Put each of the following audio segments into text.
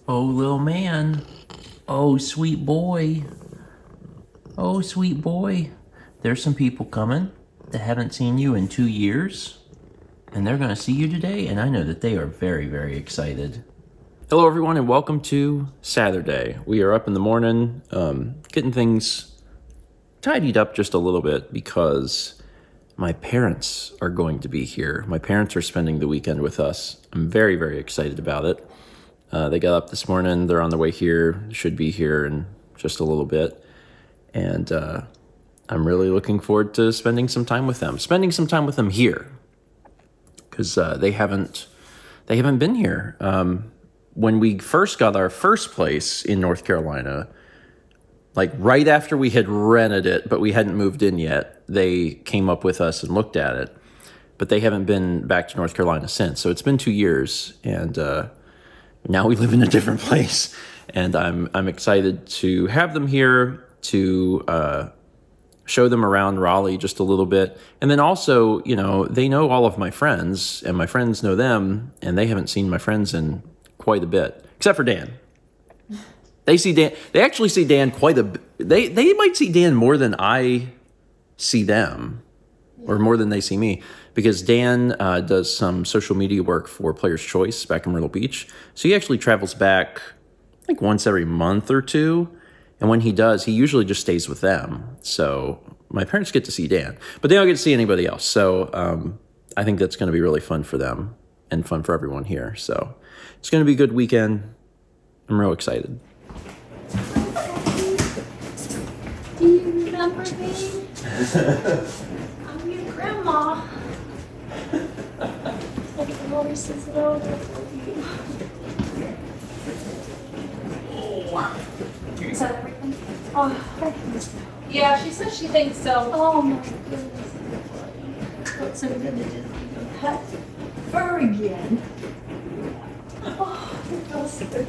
Oh, little man. Oh, sweet boy. Oh, sweet boy. There's some people coming that haven't seen you in 2 years, and they're going to see you today, and I know that they are very, very excited. Hello, everyone, and welcome to Saturday. We are up in the morning, getting things tidied up just a little bit because my parents are going to be here. My parents are spending the weekend with us. I'm very, very excited about it. They got up this morning. They're on their way here. Should be here in just a little bit. And I'm really looking forward to spending some time with them. Spending some time with them here. Because they haven't been here. When we first got our first place in North Carolina, like right after we had rented it, but we hadn't moved in yet, they came up with us and looked at it. But they haven't been back to North Carolina since. So it's been 2 years, and now we live in a different place. And I'm excited to have them here to show them around Raleigh just a little bit. And then also, you know, they know all of my friends, and my friends know them, and they haven't seen my friends in quite a bit, except for Dan. They see Dan. They actually see Dan quite a bit. They might see Dan more than I see them, or more than they see me, because Dan does some social media work for Player's Choice back in Myrtle Beach. So he actually travels back, I think, once every month or two. And when he does, he usually just stays with them. So my parents get to see Dan, but they don't get to see anybody else. So I think that's going to be really fun for them and fun for everyone here. So it's going to be a good weekend. I'm real excited. Do you remember me? I'm your grandma. Like the voices over for you. Is that everything? Oh, yeah, she says she thinks so. Oh my goodness. What's so good to just pet fur again? Oh, it feels so good.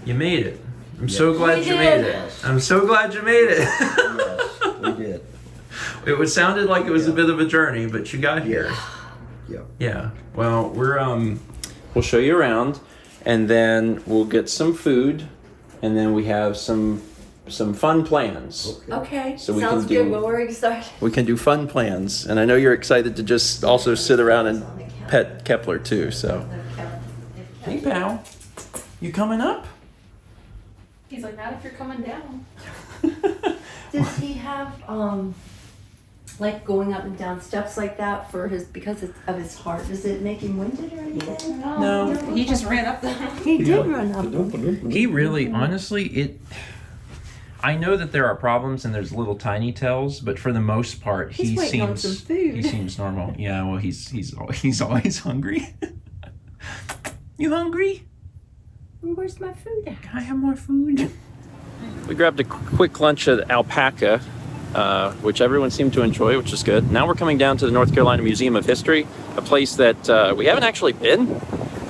You made it. I'm so glad you made it. I'm so glad you made it. Yes, we did. It sounded like it was a bit of a journey, but you got here. Yeah. Yeah. Well, we'll show you around, and then we'll get some food, and then we have some fun plans. Okay, So we sounds can do- good. Well, we're excited. We can do fun plans, and I know you're excited to just also sit around and pet Kepler too. So, hey pal, you coming up? He's like, not if you're coming down. Does he have like going up and down steps like that for his because of his heart? Does it make him winded or anything? No. He just ran up the. He did run up. He really, honestly, I know that there are problems and there's little tiny tells, but for the most part, He's he waiting on some seems food. he seems normal. Yeah, well, he's always hungry. You hungry? Where's my food at? Can I have more food? We grabbed a quick lunch at Alpaca, which everyone seemed to enjoy, which is good. Now we're coming down to the North Carolina Museum of History, a place that we haven't actually been.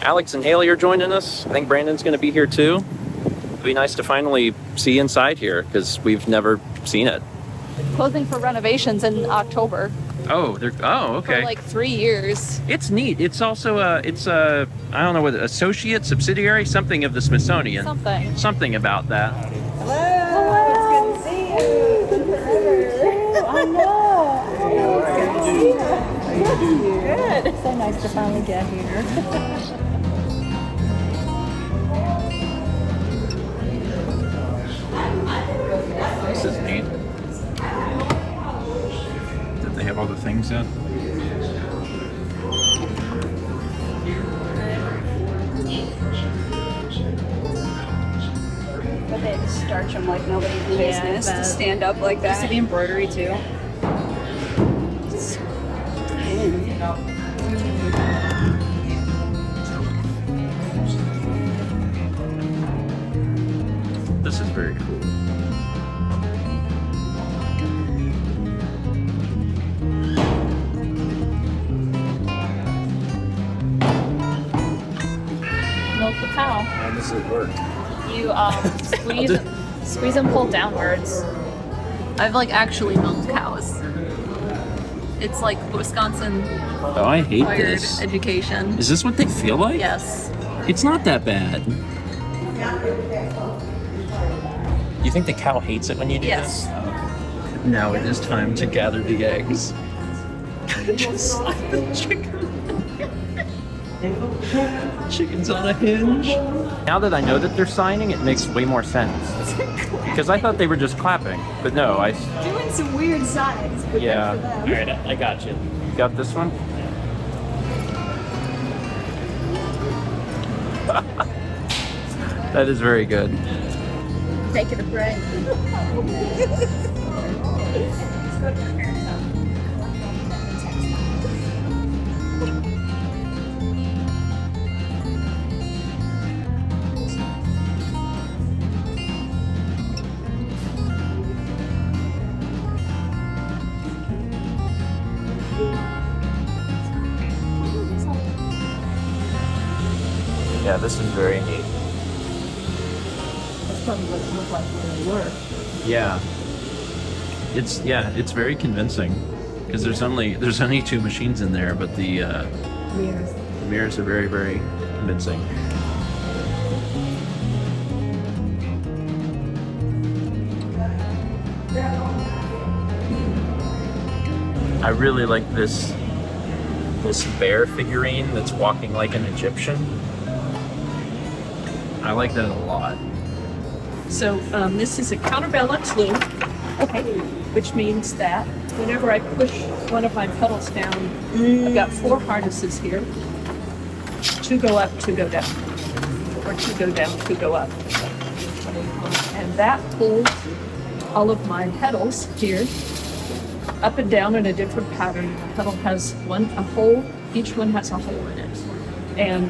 Alex and Haley are joining us. I think Brandon's going to be here too. It'd be nice to finally see inside here because we've never seen it. Closing for renovations in October Oh, okay. for like 3 years. It's neat. It's also I don't know what associate, subsidiary, something of the Smithsonian. Something about that. Hello. It's good to see you. I know. Good. So nice to finally get here. This is neat. Did they have all the things in? But they had to starch them like nobody's business but- to stand up like that. See the embroidery too. This is very cool. Milk the cow. How does it work? You squeeze and pull downwards. I've like actually milked cows. It's like Wisconsin Oh, I hate required this. education. Is this what they feel like? Yes. It's not that bad. You think the cow hates it when you do Yes. this? Now it is time to gather the eggs. Just slap the chicken. Chicken's on a hinge. Now that I know that they're signing, it makes way more sense. Because I thought they were just clapping, but no, Doing some weird signs. But yeah. good for them. All right, I got you. Got this one? That is very good. Taking a break. Yeah, this is very neat. That's probably what it looked like when they were. Yeah. It's very convincing because there's only two machines in there, but the Mirrors. mirrors are very, very convincing. I really like this bear figurine that's walking like an Egyptian. I like that a lot. So this is a counterbalance loom. Okay. Which means that whenever I push one of my pedals down, I've got 4 harnesses here. 2 go up, 2 go down. Or 2 go down, 2 go up. And that pulls all of my pedals here up and down in a different pattern. The pedal has a hole, each one has a hole in it. And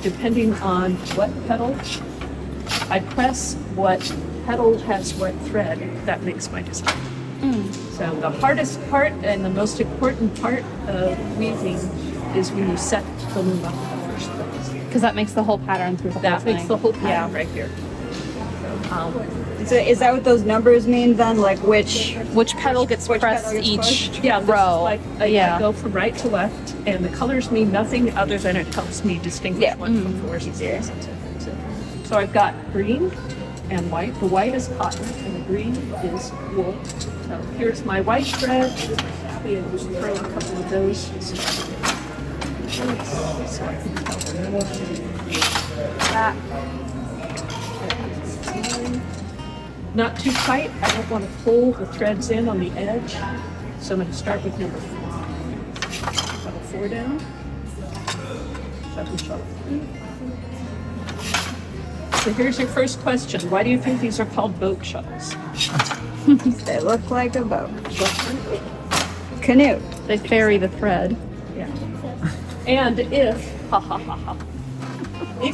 depending on what pedal I press, what pedal has what thread, that makes my design. So the hardest part and the most important part of weaving is when you set the loom up in the first place. Because that makes the whole pattern through the whole That thing. makes the whole pattern right here. So is that what those numbers mean then? Like which pedal gets Which pressed pedal gets each pushed? Yeah, this row. is like I go from right to left, and the colors mean nothing other than it helps me distinguish one from fours and zeros. So I've got green and white. The white is cotton, and the green is wool. So here's my white thread. We just throw a couple of those. So I can help that. Not too tight. I don't want to pull the threads in on the edge. So I'm going to start with number 4. Shuttle 4 down. Shuttle 3. So here's your first question. Why do you think these are called boat shuttles? they look like a boat. Canoe. They ferry the thread. Yeah. And if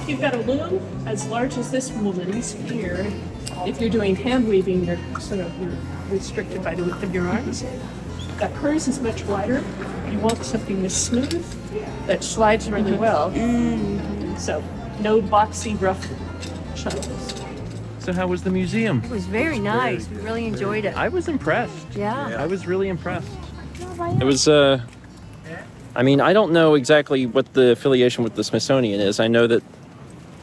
you've got a loom as large as this woman's here, if you're doing hand weaving, you're restricted by the width of your arms. But hers is much wider. You want something that's smooth, that slides really well. So no boxy, rough shuttles. So how was the museum? It was very nice. We really enjoyed it. I was impressed. Yeah. I was really impressed. It was, I mean, I don't know exactly what the affiliation with the Smithsonian is. I know that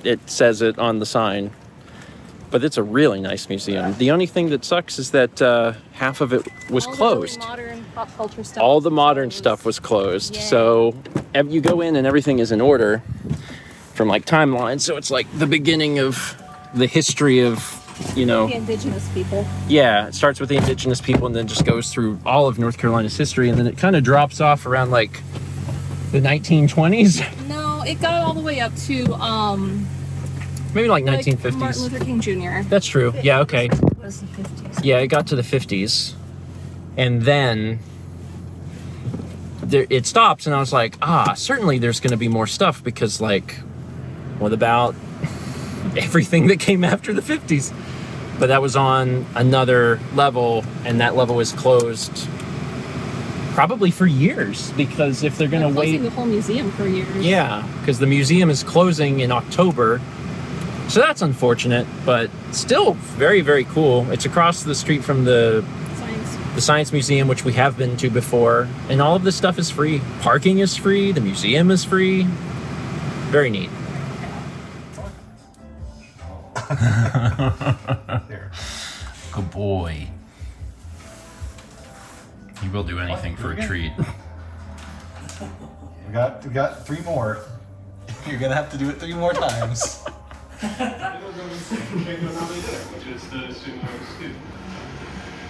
it says it on the sign, but it's a really nice museum. The only thing that sucks is that half of it was closed. All the really modern pop culture stuff. All the modern stuff was closed. Yay. So you go in and everything is in order from like timeline. So it's like the beginning of the history of, you know, The indigenous people. yeah, it starts with the indigenous people and then just goes through all of North Carolina's history, and then it kind of drops off around like the 1920s, No, it got all the way up to maybe like like 1950s. Martin Luther King Jr. That's true. Yeah, okay. Was the 50s. Yeah, it got to the 50s, and then it stops, and I was like, certainly there's going to be more stuff, because like, what about everything that came after the 50s? But that was on another level, and that level is closed probably for years, because if they're going to wait, Closing the whole museum for years. yeah, because the museum is closing in October So that's unfortunate, but still very, very cool. It's across the street from the Science Museum, which we have been to before, and all of this stuff is free. Parking is free, the museum is free. Very neat. Good boy. He will do anything for a treat. We got 3 more. You're gonna have to do it 3 more times.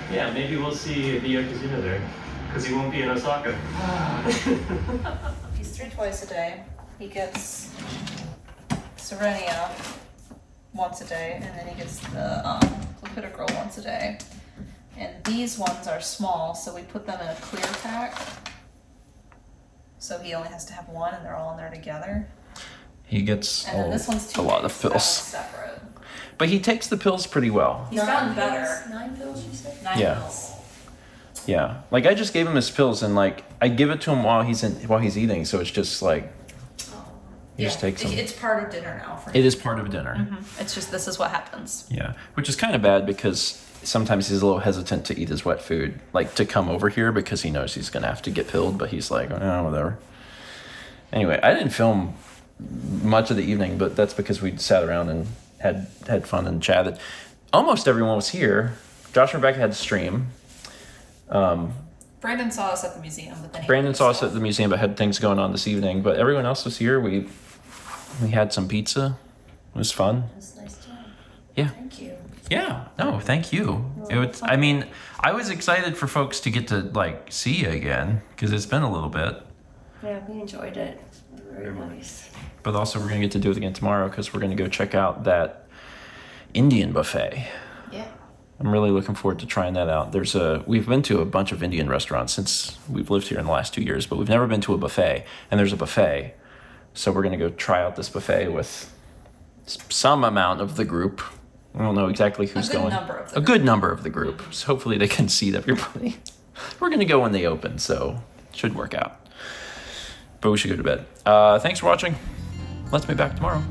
Yeah, maybe we'll see Via Casino there, because he won't be in Osaka. He's 3 twice a day. He gets Serenia once a day, and then he gets the clopidogrel once a day. And these ones are small, so we put them in a clear pack. So he only has to have one, and they're all in there together. He gets And then this one's a lot of so that one's pills. separate. But he takes the pills pretty well. He's gotten better. 9 pills, you said? 9 Yeah. pills. Yeah. Like I just gave him his pills and like I give it to him while he's eating, so it's just like he just takes them. It's part of dinner now for him. It is part of dinner. It's just this is what happens. Yeah. Which is kind of bad because sometimes he's a little hesitant to eat his wet food, like to come over here because he knows he's gonna have to get pilled, but he's like, oh, whatever. Anyway, I didn't film much of the evening, but that's because we sat around and had fun and chatted. Almost everyone was here. Josh and Rebecca had to stream. Brandon saw us at the museum, but then Brandon saw us at the museum, but had things going on this evening. But everyone else was here. We had some pizza. It was fun. That's a nice job. Yeah. Thank you. Yeah. No, thank you. It was. I mean, I was excited for folks to get to like see you again because it's been a little bit. Yeah, we enjoyed it. Very nice. But also, we're gonna get to do it again tomorrow because we're gonna go check out that Indian buffet. Yeah. I'm really looking forward to trying that out. We've been to a bunch of Indian restaurants since we've lived here in the last 2 years, but we've never been to a buffet, and there's a buffet. So we're going to go try out this buffet with some amount of the group. I don't know exactly who's going. A good number of the group. So hopefully they can seat everybody. We're going to go when they open, so it should work out. But we should go to bed. Thanks for watching. Let's be back tomorrow.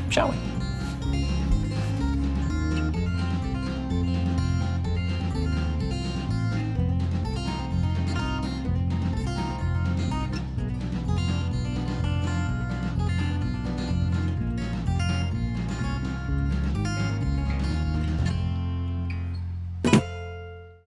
Shall we?